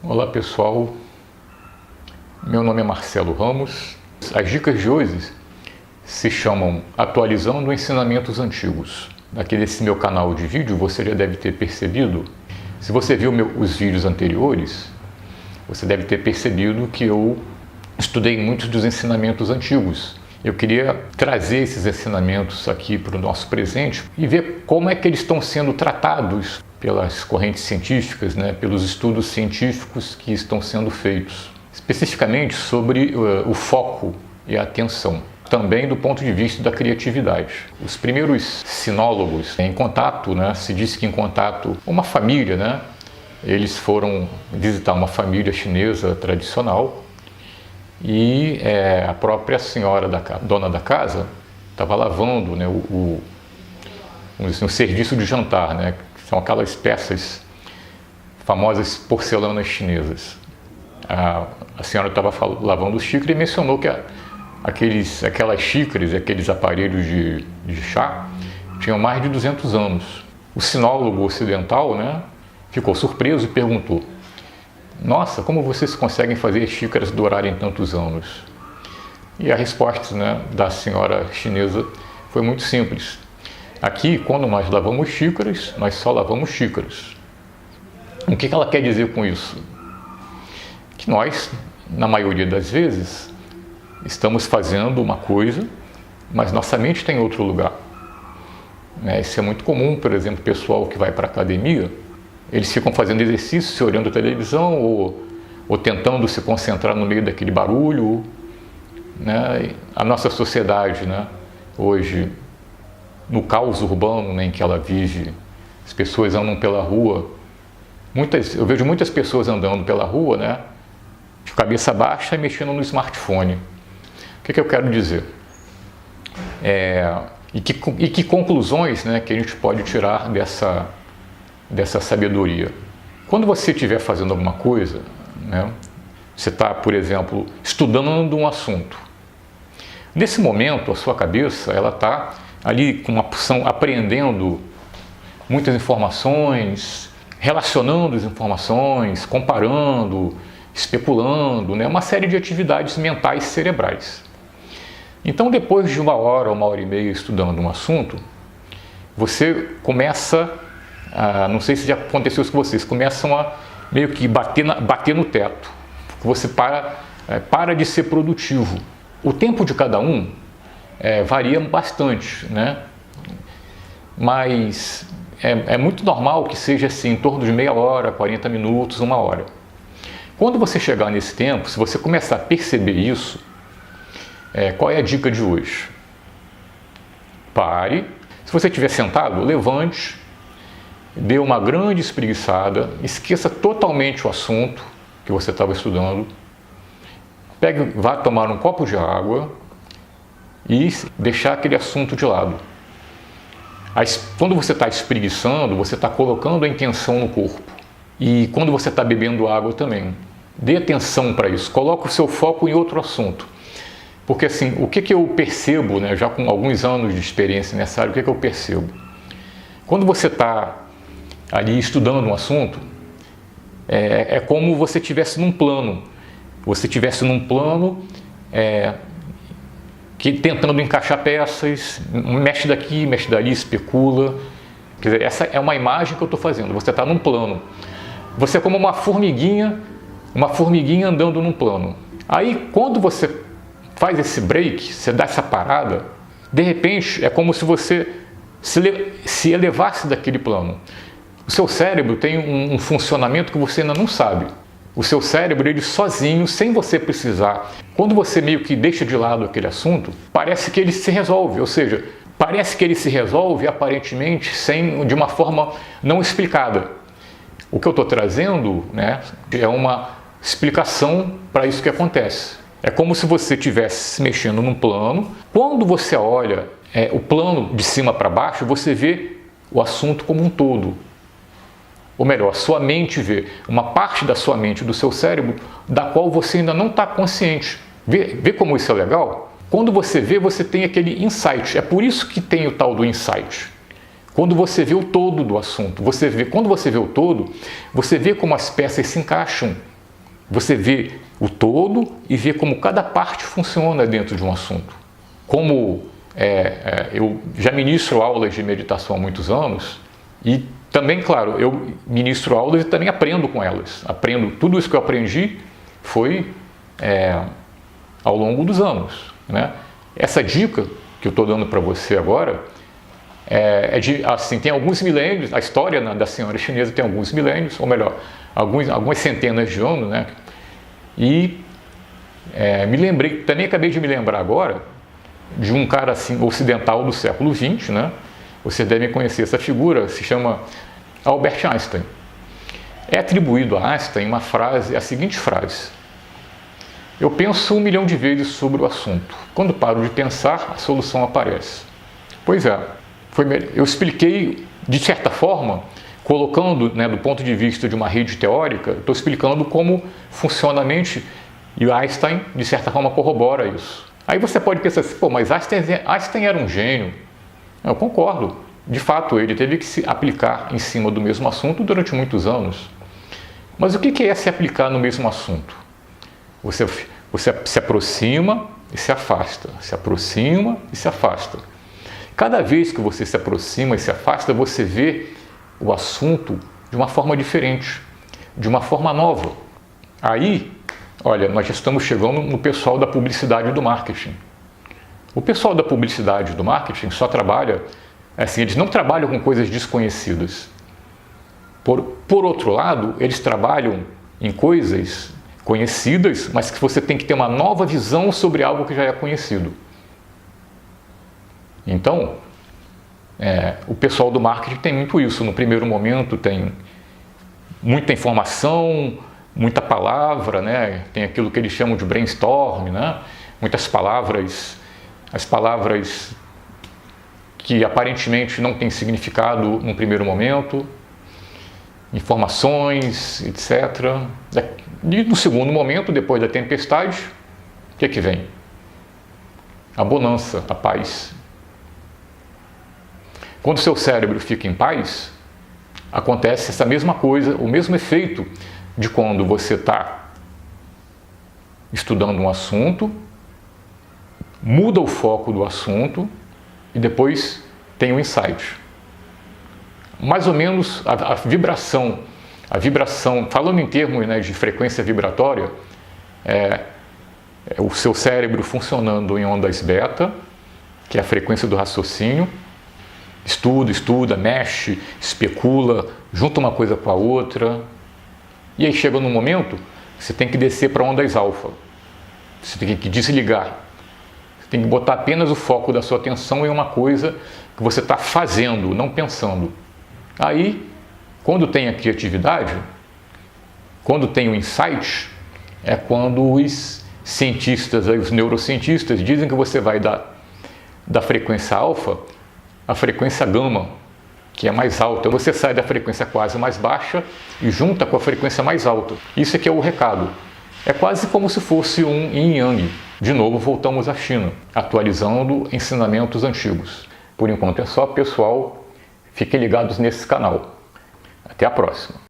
Olá pessoal, meu nome é Marcelo Ramos. As dicas de hoje se chamam Atualizando Ensinamentos Antigos. Aqui nesse meu canal de vídeo você já deve ter percebido, se você viu os vídeos anteriores, você deve ter percebido que eu estudei muitos dos ensinamentos antigos. Eu queria trazer esses ensinamentos aqui para o nosso presente e ver como é que eles estão sendo tratados pelas correntes científicas, pelos estudos científicos que estão sendo feitos, especificamente sobre o foco e a atenção, também do ponto de vista da criatividade. Os primeiros sinólogos em contato, se diz que em contato com uma família, eles foram visitar uma família chinesa tradicional e a própria senhora, dona da casa, estava lavando o serviço de jantar, são aquelas peças famosas porcelanas chinesas. A senhora estava lavando os xícaros e mencionou que aquelas xícaras, aqueles aparelhos de chá, tinham mais de 200 anos. O sinólogo ocidental, ficou surpreso e perguntou: nossa, como vocês conseguem fazer xícaras durarem tantos anos? E a resposta da senhora chinesa foi muito simples. Aqui, quando nós lavamos xícaras, nós só lavamos xícaras. O que ela quer dizer com isso? Que nós, na maioria das vezes, estamos fazendo uma coisa, mas nossa mente está em outro lugar. Isso é muito comum, por exemplo, o pessoal que vai para a academia, eles ficam fazendo exercício, olhando a televisão ou tentando se concentrar no meio daquele barulho. A nossa sociedade, hoje, no caos urbano em que ela vive, as pessoas andam pela rua. Eu vejo muitas pessoas andando pela rua, de cabeça baixa e mexendo no smartphone. O que eu quero dizer? E que conclusões que a gente pode tirar dessa sabedoria? Quando você estiver fazendo alguma coisa, você está, por exemplo, estudando um assunto. Nesse momento, a sua cabeça ela está ali com uma porção, apreendendo muitas informações, relacionando as informações, comparando, especulando, uma série de atividades mentais cerebrais. Então, depois de uma hora e meia estudando um assunto, você começa não sei se já aconteceu isso com vocês, começam a meio que bater no teto, porque você para de ser produtivo. O tempo de cada um varia bastante, mas é muito normal que seja assim, em torno de meia hora, 40 minutos, uma hora. Quando você chegar nesse tempo, se você começar a perceber isso, qual é a dica de hoje? Pare. Se você estiver sentado, levante, dê uma grande espreguiçada, esqueça totalmente o assunto que você estava estudando, vá tomar um copo de água e deixar aquele assunto de lado. Quando você está espreguiçando, você está colocando a intenção no corpo. E quando você está bebendo água também, dê atenção para isso, coloque o seu foco em outro assunto. Porque assim, o que eu percebo, já com alguns anos de experiência nessa área, o que eu percebo? Quando você está ali estudando um assunto, é como você estivesse num plano. Você estivesse num plano tentando encaixar peças, mexe daqui, mexe dali, especula. Quer dizer, essa é uma imagem que eu estou fazendo. Você está num plano. Você é como uma formiguinha andando num plano. Aí, quando você faz esse break, você dá essa parada, de repente, é como se você se elevasse daquele plano. O seu cérebro tem um funcionamento que você ainda não sabe. O seu cérebro, ele sozinho, sem você precisar, quando você meio que deixa de lado aquele assunto, parece que ele se resolve, ou seja, parece que ele se resolve aparentemente de uma forma não explicada. O que eu estou trazendo é uma explicação para isso que acontece. É como se você estivesse se mexendo num plano. Quando você olha o plano de cima para baixo, você vê o assunto como um todo. Ou melhor, a sua mente vê uma parte da sua mente, do seu cérebro, da qual você ainda não está consciente. Vê como isso é legal? Quando você vê, você tem aquele insight. É por isso que tem o tal do insight. Quando você vê o todo do assunto, quando você vê o todo, você vê como as peças se encaixam Você vê o todo e vê como cada parte funciona dentro de um assunto. Como eu já ministro aulas de meditação há muitos anos e também, claro, eu ministro aulas e também aprendo com elas. Tudo isso que eu aprendi foi ao longo dos anos, né? Essa dica que eu estou dando para você agora tem alguns milênios. A história, né, da senhora chinesa tem alguns milênios, ou melhor, algumas centenas de anos, né? E acabei de me lembrar agora de um cara assim, ocidental do século XX, né? Vocês devem conhecer essa figura, se chama Albert Einstein. É atribuído a Einstein a seguinte frase: eu penso 1 milhão de vezes sobre o assunto. Quando paro de pensar, a solução aparece. Pois é, eu expliquei, de certa forma, colocando, né, do ponto de vista de uma rede teórica, estou explicando como funciona a mente, e Einstein, de certa forma, corrobora isso. Aí você pode pensar assim, pô, mas Einstein era um gênio. Eu concordo. De fato, ele teve que se aplicar em cima do mesmo assunto durante muitos anos. Mas o que é se aplicar no mesmo assunto? Você se aproxima e se afasta, se aproxima e se afasta. Cada vez que você se aproxima e se afasta, você vê o assunto de uma forma diferente, de uma forma nova. Aí, olha, nós já estamos chegando no pessoal da publicidade e do marketing. O pessoal da publicidade e do marketing só trabalha, assim, eles não trabalham com coisas desconhecidas. Por outro lado, eles trabalham em coisas conhecidas, mas que você tem que ter uma nova visão sobre algo que já é conhecido. Então, o pessoal do marketing tem muito isso. No primeiro momento tem muita informação, muita palavra, né? Tem aquilo que eles chamam de brainstorm, né? Muitas palavras, as palavras que aparentemente não têm significado no primeiro momento, informações, etc. E no segundo momento, depois da tempestade, o que vem? A bonança, a paz. Quando o seu cérebro fica em paz, acontece essa mesma coisa, o mesmo efeito de quando você está estudando um assunto, muda o foco do assunto e depois tem um insight. Mais ou menos a vibração, falando em termos, né, de frequência vibratória, é o seu cérebro funcionando em ondas beta, que é a frequência do raciocínio, estuda, mexe, especula, junta uma coisa com a outra, e aí chega num momento, você tem que descer para ondas alfa, você tem que desligar, você tem que botar apenas o foco da sua atenção em uma coisa que você está fazendo, não pensando. Aí, quando tem a criatividade, quando tem o insight, é quando os cientistas, os neurocientistas dizem que você vai da frequência alfa à frequência gama, que é mais alta. Você sai da frequência quase mais baixa e junta com a frequência mais alta. Isso aqui é o recado. É quase como se fosse um yin yang. De novo, voltamos à China, atualizando ensinamentos antigos. Por enquanto é só, pessoal. Fiquem ligados nesse canal. Até a próxima.